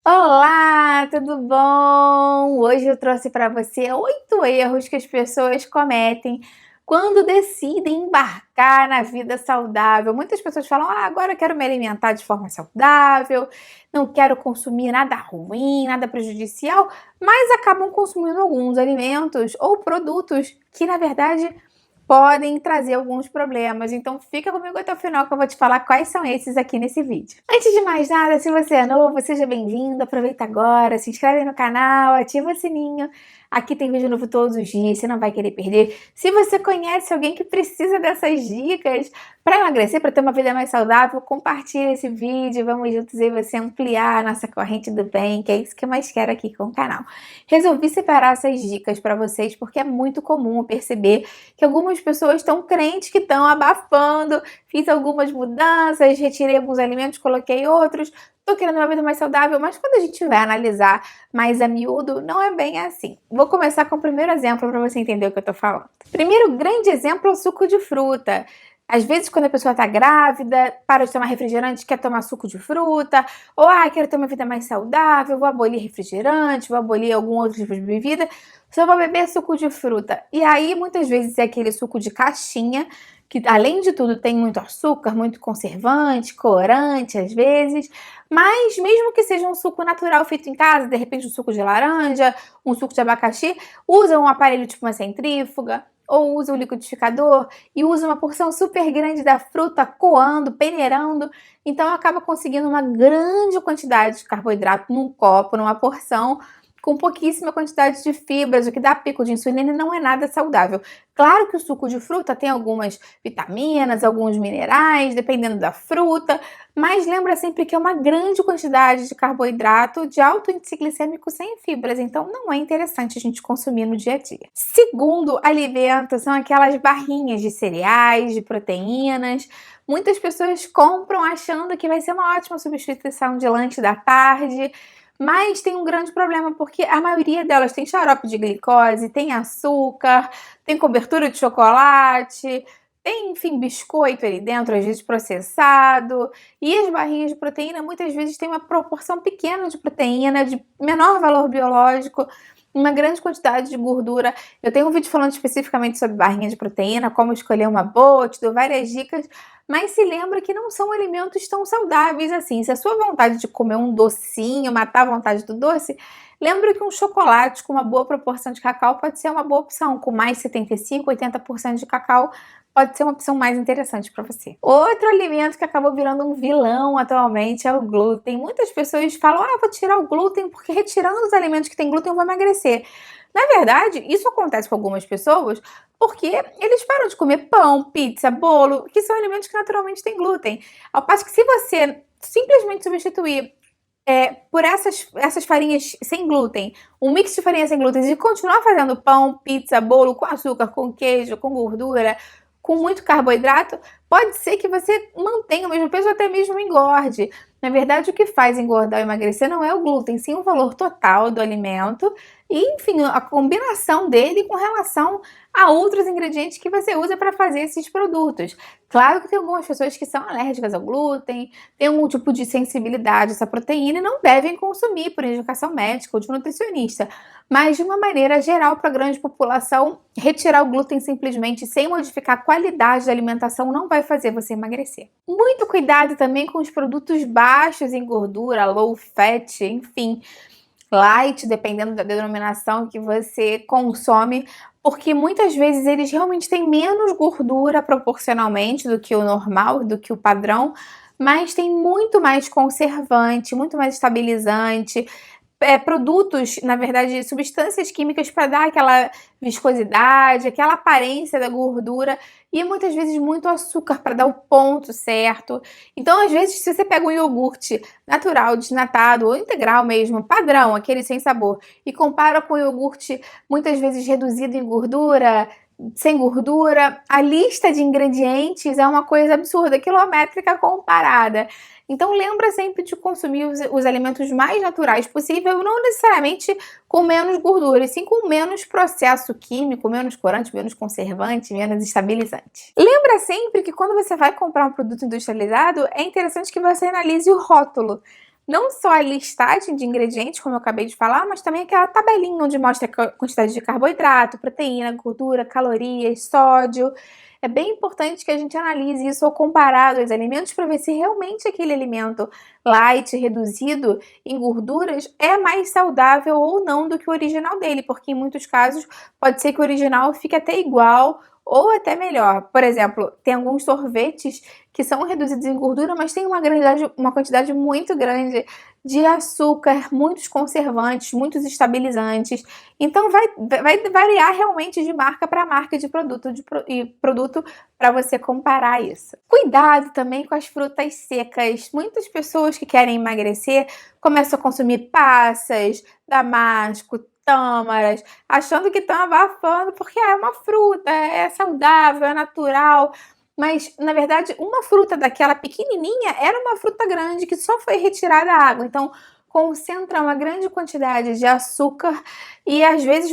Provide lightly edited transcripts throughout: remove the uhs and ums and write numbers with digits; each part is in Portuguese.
Olá, tudo bom? Hoje eu trouxe para você 8 erros que as pessoas cometem quando decidem embarcar na vida saudável. Muitas pessoas falam: agora eu quero me alimentar de forma saudável, não quero consumir nada ruim, nada prejudicial", mas acabam consumindo alguns alimentos ou produtos que, na verdade, podem trazer alguns problemas. Então fica comigo até o final que eu vou te falar quais são esses aqui nesse vídeo. Antes de mais nada, se você é novo, seja bem-vindo, aproveita agora, se inscreve no canal, ativa o sininho. Aqui tem vídeo novo todos os dias, você não vai querer perder. Se você conhece alguém que precisa dessas dicas para emagrecer, para ter uma vida mais saudável, compartilha esse vídeo, vamos juntos e você ampliar a nossa corrente do bem, que é isso que eu mais quero aqui com o canal. Resolvi separar essas dicas para vocês porque é muito comum eu perceber que algumas pessoas estão crentes que estão abafando. Fiz algumas mudanças, retirei alguns alimentos, coloquei outros, tô querendo uma vida mais saudável, mas quando a gente vai analisar mais a miúdo, não é bem assim. Vou começar com o primeiro exemplo para você entender o que eu tô falando. Primeiro grande exemplo é o suco de fruta. Às vezes, quando a pessoa tá grávida, para de tomar refrigerante, quer tomar suco de fruta, ou quero ter uma vida mais saudável, vou abolir refrigerante, vou abolir algum outro tipo de bebida, só vou beber suco de fruta. E aí, muitas vezes, é aquele suco de caixinha, que além de tudo tem muito açúcar, muito conservante, corante às vezes, mas mesmo que seja um suco natural feito em casa, de repente um suco de laranja, um suco de abacaxi, usa um aparelho tipo uma centrífuga, ou usa o liquidificador e usa uma porção super grande da fruta coando, peneirando, então acaba conseguindo uma grande quantidade de carboidrato num copo, numa porção, com pouquíssima quantidade de fibras, o que dá pico de insulina e não é nada saudável. Claro que o suco de fruta tem algumas vitaminas, alguns minerais, dependendo da fruta, mas lembra sempre que é uma grande quantidade de carboidrato de alto índice glicêmico sem fibras, então não é interessante a gente consumir no dia a dia. Segundo alimento são aquelas barrinhas de cereais, de proteínas. Muitas pessoas compram achando que vai ser uma ótima substituição de lanche da tarde, mas tem um grande problema, porque a maioria delas tem xarope de glicose, tem açúcar, tem cobertura de chocolate, tem, enfim, biscoito ali dentro, às vezes processado. E as barrinhas de proteína muitas vezes têm uma proporção pequena de proteína, de menor valor biológico, uma grande quantidade de gordura. Eu tenho um vídeo falando especificamente sobre barrinha de proteína, como escolher uma boa, te dou várias dicas, mas se lembra que não são alimentos tão saudáveis assim. Se a sua vontade de comer um docinho, matar a vontade do doce, lembra que um chocolate com uma boa proporção de cacau pode ser uma boa opção, com mais 75, 80% de cacau, pode ser uma opção mais interessante para você. Outro alimento que acabou virando um vilão atualmente é o glúten. Muitas pessoas falam, vou tirar o glúten porque retirando os alimentos que tem glúten eu vou emagrecer. Na verdade, isso acontece com algumas pessoas porque eles param de comer pão, pizza, bolo, que são alimentos que naturalmente têm glúten. Ao passo que se você simplesmente substituir por essas farinhas sem glúten, um mix de farinha sem glúten e continuar fazendo pão, pizza, bolo com açúcar, com queijo, com gordura, com muito carboidrato, pode ser que você mantenha o mesmo peso ou até mesmo engorde. Na verdade, o que faz engordar ou emagrecer não é o glúten, sim o valor total do alimento e, enfim, a combinação dele com relação a outros ingredientes que você usa para fazer esses produtos. Claro que tem algumas pessoas que são alérgicas ao glúten, tem algum tipo de sensibilidade a essa proteína e não devem consumir por indicação médica ou de um nutricionista. Mas, de uma maneira geral, para a grande população, retirar o glúten simplesmente sem modificar a qualidade da alimentação não vai fazer você emagrecer. Muito cuidado também com os produtos baixos em gordura, low fat, enfim, light, dependendo da denominação que você consome, porque muitas vezes eles realmente têm menos gordura proporcionalmente do que o normal, do que o padrão, mas tem muito mais conservante, muito mais estabilizante, produtos, na verdade, substâncias químicas para dar aquela viscosidade, aquela aparência da gordura e muitas vezes muito açúcar para dar o ponto certo. Então, às vezes, se você pega um iogurte natural, desnatado ou integral mesmo, padrão, aquele sem sabor, e compara com o iogurte muitas vezes reduzido em gordura, sem gordura, a lista de ingredientes é uma coisa absurda, quilométrica comparada. Então lembra sempre de consumir os alimentos mais naturais possível, não necessariamente com menos gordura, e sim com menos processo químico, menos corante, menos conservante, menos estabilizante. Lembra sempre que quando você vai comprar um produto industrializado, é interessante que você analise o rótulo. não só a listagem de ingredientes, como eu acabei de falar, mas também aquela tabelinha onde mostra a quantidade de carboidrato, proteína, gordura, calorias, sódio. É bem importante que a gente analise isso ao comparar os alimentos para ver se realmente aquele alimento light, reduzido em gorduras, é mais saudável ou não do que o original dele, porque em muitos casos pode ser que o original fique até igual ou até melhor. Por exemplo, tem alguns sorvetes que são reduzidos em gordura, mas tem uma quantidade muito grande de açúcar, muitos conservantes, muitos estabilizantes. Então vai variar realmente de marca para marca, de produto para você comparar isso. Cuidado também com as frutas secas. Muitas pessoas que querem emagrecer começam a consumir passas, damasco, tâmaras, achando que estão abafando porque é uma fruta, é saudável, é natural. Mas, na verdade, uma fruta daquela pequenininha era uma fruta grande que só foi retirada a água. Então, concentra uma grande quantidade de açúcar e, às vezes,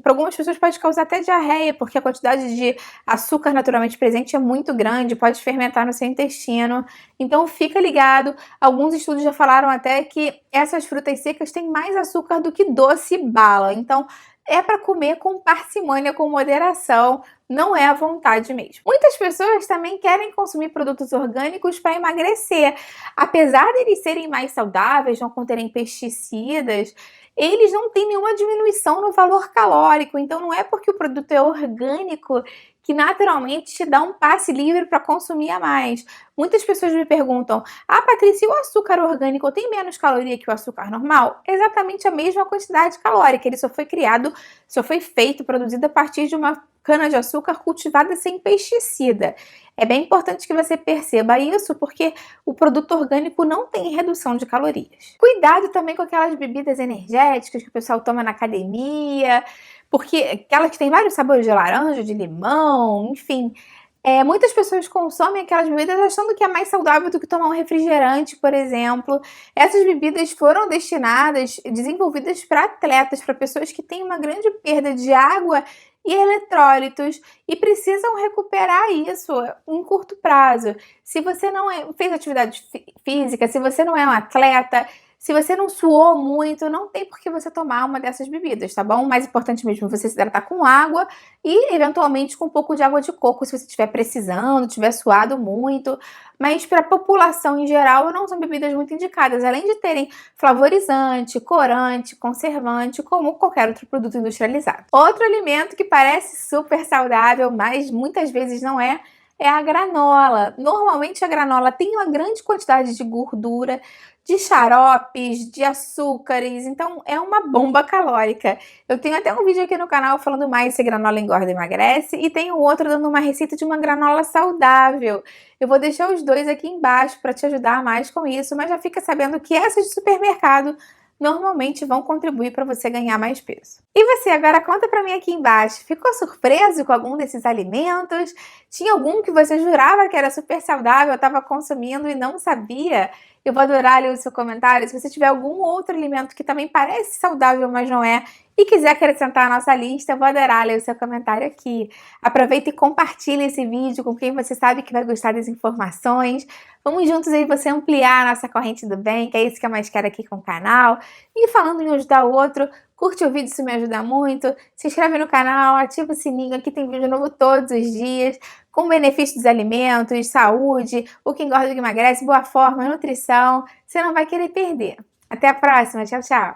para algumas pessoas pode causar até diarreia, porque a quantidade de açúcar naturalmente presente é muito grande, pode fermentar no seu intestino. Então, fica ligado. Alguns estudos já falaram até que essas frutas secas têm mais açúcar do que doce e bala. Então, é para comer com parcimônia, com moderação, não é à vontade mesmo. Muitas pessoas também querem consumir produtos orgânicos para emagrecer. Apesar de eles serem mais saudáveis, não conterem pesticidas, eles não têm nenhuma diminuição no valor calórico. Então não é porque o produto é orgânico que naturalmente te dá um passe livre para consumir a mais. Muitas pessoas me perguntam: ah, Patrícia, e o açúcar orgânico tem menos caloria que o açúcar normal? Exatamente a mesma quantidade calórica. Ele só foi feito, produzido a partir de uma cana-de-açúcar cultivada sem pesticida. É bem importante que você perceba isso, porque o produto orgânico não tem redução de calorias. Cuidado também com aquelas bebidas energéticas que o pessoal toma na academia, porque aquelas que têm vários sabores de laranja, de limão, enfim. Muitas pessoas consomem aquelas bebidas achando que é mais saudável do que tomar um refrigerante, por exemplo. Essas bebidas foram desenvolvidas para atletas, para pessoas que têm uma grande perda de água e eletrólitos e precisam recuperar isso em curto prazo. Se você não fez atividade física, se você não é um atleta, se você não suou muito, não tem por que você tomar uma dessas bebidas, tá bom? O mais importante mesmo é você se hidratar com água e, eventualmente, com um pouco de água de coco, se você estiver precisando, tiver suado muito. Mas para a população em geral, não são bebidas muito indicadas, além de terem flavorizante, corante, conservante, como qualquer outro produto industrializado. Outro alimento que parece super saudável, mas muitas vezes não é a granola. Normalmente a granola tem uma grande quantidade de gordura, de xaropes, de açúcares, então é uma bomba calórica. Eu tenho até um vídeo aqui no canal falando mais se granola engorda e emagrece, e tenho outro dando uma receita de uma granola saudável. Eu vou deixar os dois aqui embaixo para te ajudar mais com isso, mas já fica sabendo que essas de supermercado normalmente vão contribuir para você ganhar mais peso. E você, agora conta para mim aqui embaixo, ficou surpreso com algum desses alimentos? Tinha algum que você jurava que era super saudável, estava consumindo e não sabia? Eu vou adorar ler o seu comentário. Se você tiver algum outro alimento que também parece saudável, mas não é, e quiser acrescentar à nossa lista, eu vou adorar ler o seu comentário aqui. Aproveita e compartilha esse vídeo com quem você sabe que vai gostar das informações. Vamos juntos aí você ampliar a nossa corrente do bem, que é isso que eu mais quero aqui com o canal. E falando em ajudar o outro, curte o vídeo, isso me ajuda muito. Se inscreve no canal, ativa o sininho, aqui tem vídeo novo todos os dias, com benefícios dos alimentos, saúde, o que engorda, o que emagrece, boa forma, nutrição. Você não vai querer perder. Até a próxima, tchau, tchau!